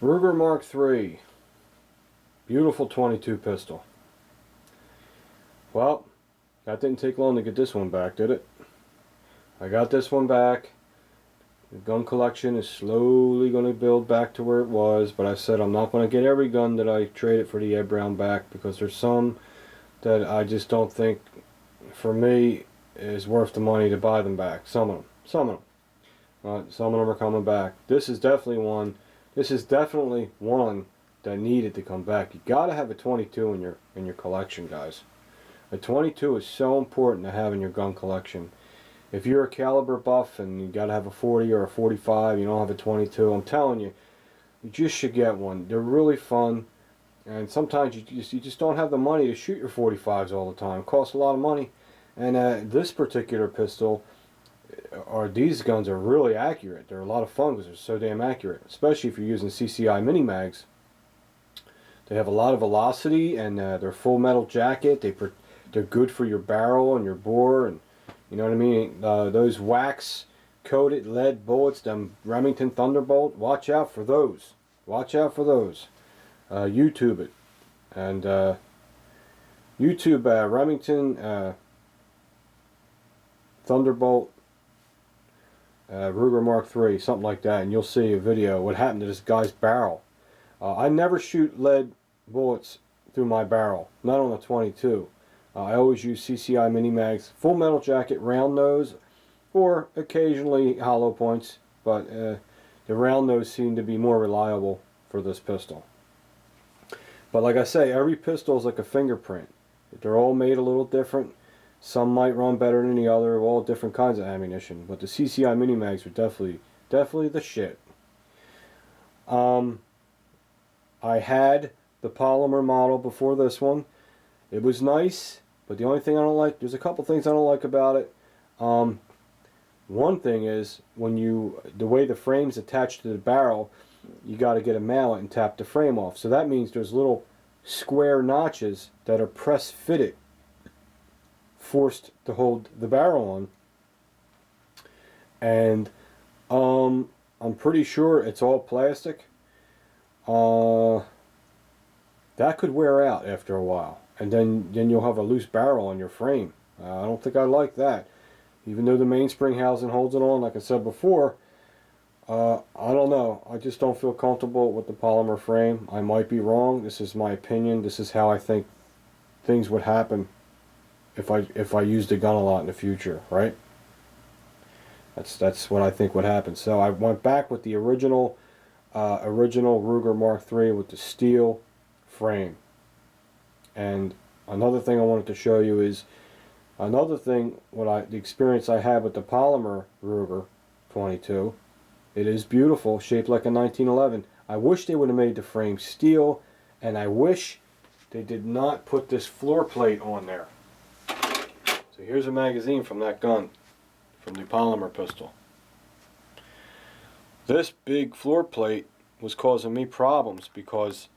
Ruger Mark III. Beautiful 22 pistol. Well, that didn't take long to get this one back, did it? I got this one back. The gun collection is slowly going to build back to where it was, but I said I'm not going to get every gun that I traded for the Ed Brown back, because there's some that I just don't think, for me, is worth the money to buy them back. Some of them. Some of them are coming back. This is definitely one. This is definitely one that needed to come back. You got to have a 22 in your collection, guys. A 22 is so important to have in your gun collection. If you're a caliber buff and you got to have a 40 or a 45, you don't have a 22, I'm telling you, you just should get one. They're really fun, and sometimes you just don't have the money to shoot your 45s all the time. It costs a lot of money, and this particular pistol, or these guns, are really accurate. They're a lot of fun because they're so damn accurate, especially if you're using CCI mini mags. They have a lot of velocity, and they're full metal jacket. They're good for your barrel and your bore, and you know what I mean. Those wax coated lead bullets, them Remington Thunderbolt. Watch out for those. Watch out for those. YouTube it, and YouTube Remington Thunderbolt Ruger Mark III, something like that, and you'll see a video what happened to this guy's barrel. I never shoot lead bullets through my barrel, not on a 22. I always use CCI mini mags, full metal jacket, round nose, or occasionally hollow points, but the round nose seem to be more reliable for this pistol. But like I say, every pistol is like a fingerprint. They're all made a little different. Some might run better than the other, all different kinds of ammunition, but the CCI mini mags are definitely the shit. I had the polymer model before this one. It was nice, but the only thing I don't like, there's a couple things I don't like about it. One thing is, the way the frame's attached to the barrel, you got to get a mallet and tap the frame off. So that means there's little square notches that are press fitted, forced to hold the barrel on. And I'm pretty sure it's all plastic. That could wear out after a while, and then you'll have a loose barrel on your frame. I don't think I like that. Even though the mainspring housing holds it on, like I said before, I don't know. I just don't feel comfortable with the polymer frame. I might be wrong. This is my opinion. This is how I think things would happen if I used a gun a lot in the future, right? That's what I think would happen. So I went back with the original Ruger Mark III with the steel frame. And another thing I wanted to show you is the experience I had with the polymer Ruger 22. It is beautiful, shaped like a 1911. I wish they would have made the frame steel, and I wish they did not put this floor plate on there. So here's a magazine from that gun, from the polymer pistol. This big floor plate was causing me problems because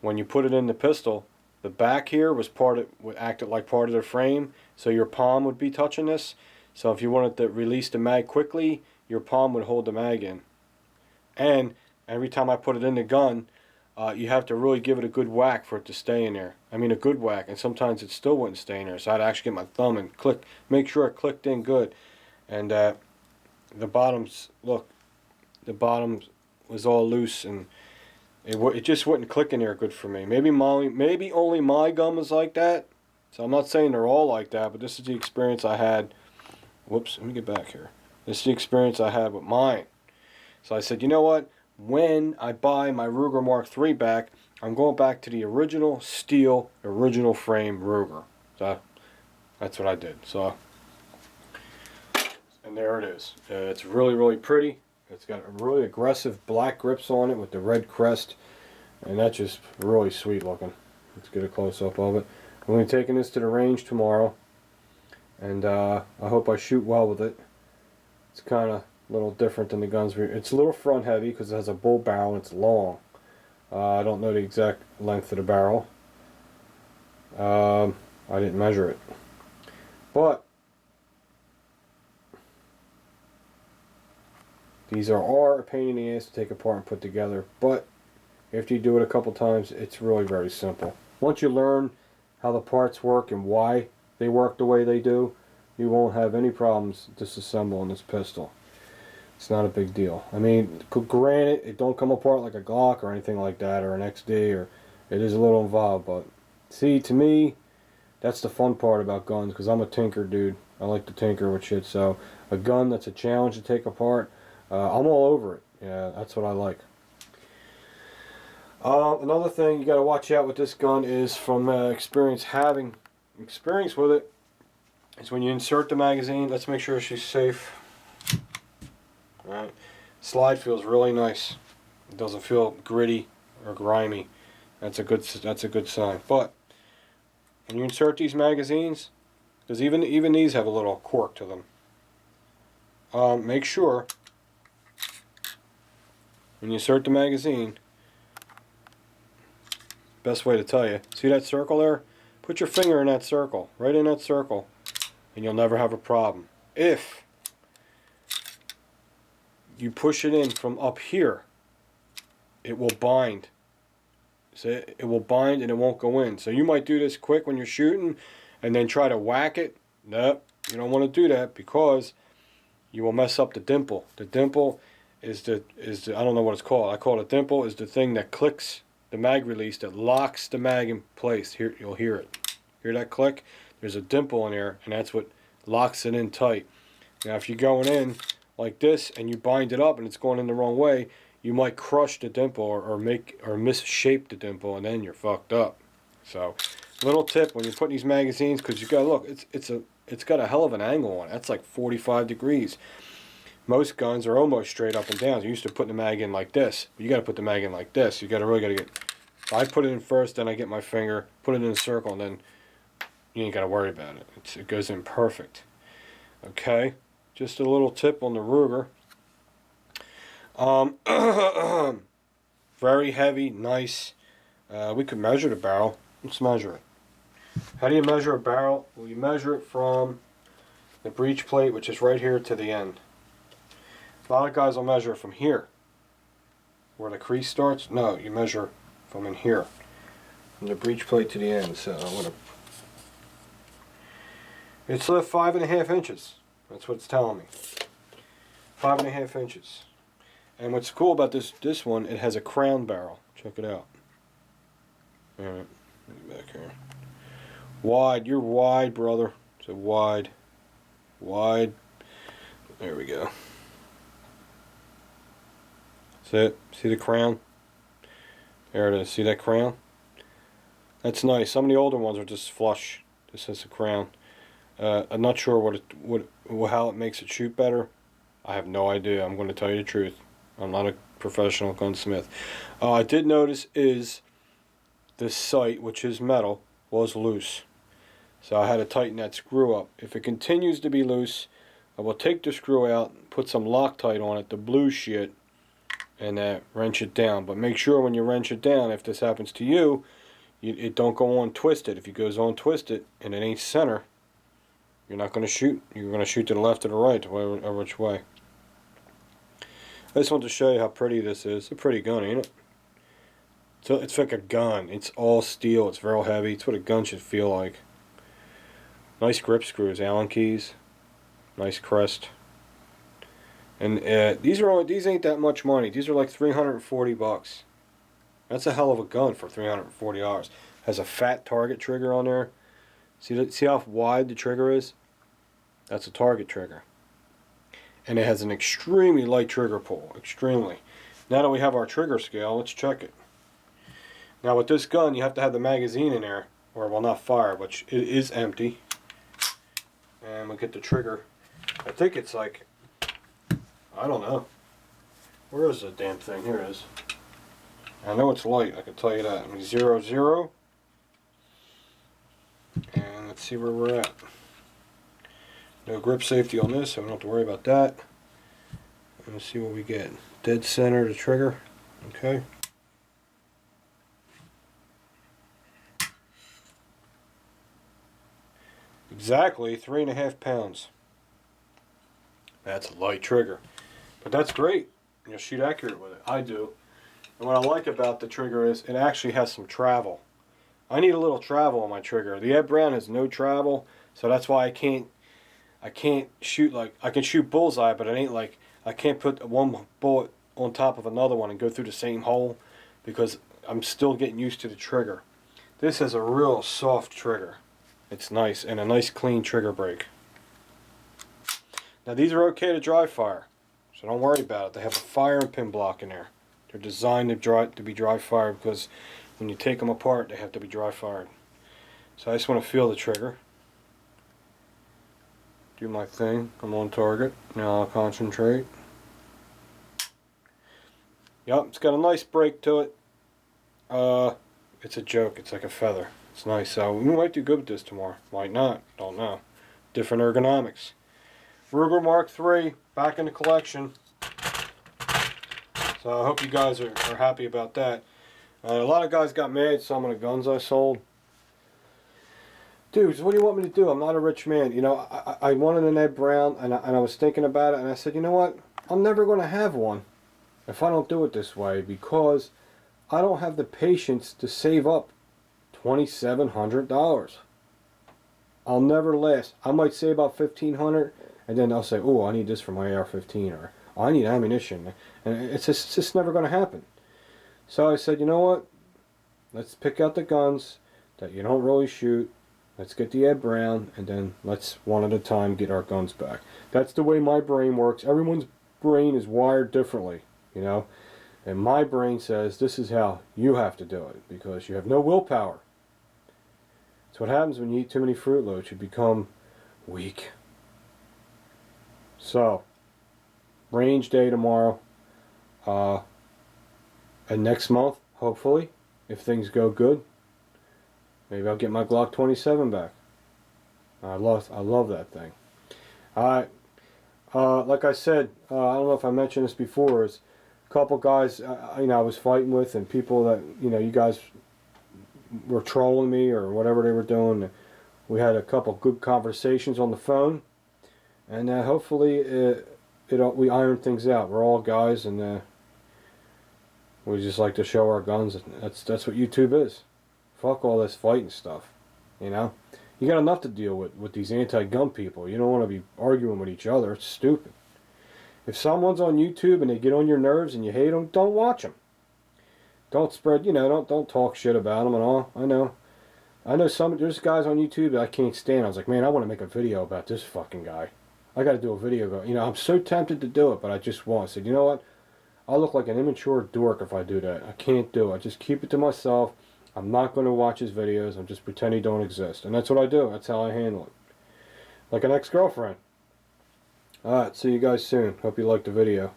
when you put it in the pistol, the back here acted like part of the frame, so your palm would be touching this. So if you wanted to release the mag quickly, your palm would hold the mag in. And every time I put it in the gun, you have to really give it a good whack for it to stay in there. I mean, a good whack, and sometimes it still wouldn't stay in there. So I'd actually get my thumb and make sure it clicked in good. And the bottoms, look, the bottom was all loose, and it just wouldn't click in there good for me. Maybe only my gun was like that. So I'm not saying they're all like that, but this is the experience I had. Whoops, let me get back here. This is the experience I had with mine. So I said, you know what? When I buy my Ruger Mark III back, I'm going back to the original steel, original frame Ruger. So that's what I did. So, and there it is. It's really, really pretty. It's got really aggressive black grips on it with the red crest, and that's just really sweet looking. Let's get a close-up of it. I'm going to be taking this to the range tomorrow, and I hope I shoot well with it. It's kind of a little different than the guns. It's a little front heavy because it has a bull barrel and it's long. I don't know the exact length of the barrel. I didn't measure it. But These are a pain in the ass to take apart and put together, but after you do it a couple times, it's really very simple. Once you learn how the parts work and why they work the way they do, you won't have any problems disassembling this pistol. It's not a big deal. I mean, granted, it don't come apart like a Glock or anything like that, or an XD, or it is a little involved, but see, to me, that's the fun part about guns, because I'm a tinker dude. I like to tinker with shit, so a gun that's a challenge to take apart, I'm all over it. Yeah, that's what I like. Another thing you got to watch out with this gun is from having experience with it, is when you insert the magazine, let's make sure she's safe. Alright, slide feels really nice. It doesn't feel gritty or grimy. That's a good sign. But when you insert these magazines, because even these have a little cork to them, make sure when you insert the magazine, best way to tell you, see that circle there? Put your finger in that circle, right in that circle, and you'll never have a problem. If you push it in from up here, it will bind. So it will bind and it won't go in. So you might do this quick when you're shooting and then try to whack it. Nope, you don't want to do that, because you will mess up the dimple. The dimple is the I don't know what it's called. I call it a dimple. Is the thing that clicks the mag release, that locks the mag in place. Here, you'll hear it. Hear that click? There's a dimple in there, and that's what locks it in tight. Now if you're going in like this and you bind it up and it's going in the wrong way, you might crush the dimple or misshape the dimple, and then you're fucked up. So, little tip when you're putting these magazines, because you gotta look, it's got a hell of an angle on it. That's like 45 degrees. Most guns are almost straight up and down. So you used to put the mag in like this. You got to put the mag in like this. You really got to get. I put it in first, then I get my finger, put it in a circle, and then you ain't got to worry about it. It goes in perfect. Okay, just a little tip on the Ruger. Very heavy, nice. We could measure the barrel. Let's measure it. How do you measure a barrel? Well, you measure it from the breech plate, which is right here, to the end. A lot of guys will measure from here, where the crease starts. No, you measure from in here, from the breech plate to the end. So it's 5.5 inches. That's what it's telling me. 5.5 inches. And what's cool about this one, it has a crown barrel. Check it out. All right, back here. Wide. You're wide, brother. It's a wide. There we go. See it? See the crown? There it is. See that crown? That's nice. Some of the older ones are just flush. This has a crown. I'm not sure how it makes it shoot better. I have no idea. I'm going to tell you the truth. I'm not a professional gunsmith. I did notice is this sight, which is metal, was loose. So I had to tighten that screw up. If it continues to be loose, I will take the screw out, put some Loctite on it, the blue shit, and wrench it down. But make sure when you wrench it down, if this happens to you, it don't go on twisted. If it goes on twisted and it ain't center, you're not going to shoot. You're going to shoot to the left or the right, or which way. I just want to show you how pretty this is. It's a pretty gun, ain't it? So it's like a gun. It's all steel. It's very heavy. It's what a gun should feel like. Nice grip screws, Allen keys. Nice crest. And these ain't that much money. These are like $340. That's a hell of a gun for $340. Has a fat target trigger on there. See how wide the trigger is? That's a target trigger. And it has an extremely light trigger pull. Extremely. Now that we have our trigger scale, let's check it. Now with this gun, you have to have the magazine in there, or well, not fire, which it is empty. And we'll get the trigger. I think it's like, I don't know. Where is the damn thing? Here it is. I know it's light, I can tell you that. I mean, 0, 0. And let's see where we're at. No grip safety on this, so we don't have to worry about that. Let's see what we get. Dead center the trigger. Okay. Exactly 3.5 pounds. That's a light trigger. But that's great. You'll shoot accurate with it. I do. And what I like about the trigger is it actually has some travel. I need a little travel on my trigger. The Ed Brown has no travel, so that's why I can't shoot like, I can shoot bullseye, but it ain't like, I can't put one bullet on top of another one and go through the same hole because I'm still getting used to the trigger. This has a real soft trigger. It's nice, and a nice clean trigger break. Now these are okay to dry fire, so don't worry about it. They have a firing pin block in there. They're designed to be dry fired because when you take them apart, they have to be dry fired. So I just want to feel the trigger. Do my thing. I'm on target. Now I'll concentrate. Yep, it's got a nice break to it. It's a joke. It's like a feather. It's nice. So we might do good with this tomorrow. Might not. Don't know. Different ergonomics. Ruger Mark III back in the collection. So I hope you guys are happy about that. A lot of guys got mad at some of the guns I sold. Dudes, what do you want me to do? I'm not a rich man. You know, I wanted an Ed Brown, and I was thinking about it, and I said, you know what? I'm never going to have one if I don't do it this way, because I don't have the patience to save up $2,700. I'll never last. I might save about $1,500, and then I'll say, oh, I need this for my AR-15, or oh, I need ammunition, and it's just never going to happen. So I said, you know what? Let's pick out the guns that you don't really shoot. Let's get the Ed Brown, and then let's one at a time get our guns back. That's the way my brain works. Everyone's brain is wired differently, you know. And my brain says this is how you have to do it, because you have no willpower. That's what happens when you eat too many Fruit Loops. You become weak. So, range day tomorrow. And next month, hopefully, if things go good, maybe I'll get my Glock 27 back. I love that thing. Alright, like I said, I don't know if I mentioned this before, is a couple guys you know, I was fighting with, and people that, you know, you guys were trolling me or whatever they were doing. We had a couple good conversations on the phone, and hopefully we iron things out. We're all guys, and we just like to show our guns. That's what YouTube is. Fuck all this fighting stuff, you know. You got enough to deal with these anti-gun people. You don't want to be arguing with each other. It's stupid. If someone's on YouTube and they get on your nerves and you hate them, don't watch them. Don't spread, you know, don't talk shit about them and all. I know there's guys on YouTube that I can't stand. I was like, man, I want to make a video about this fucking guy. I got to do a video. You know, I'm so tempted to do it, but I just won't. I said, you know what? I'll look like an immature dork if I do that. I can't do it. I just keep it to myself. I'm not going to watch his videos. I'm just pretend he don't exist. And that's what I do. That's how I handle it. Like an ex-girlfriend. Alright, see you guys soon. Hope you liked the video.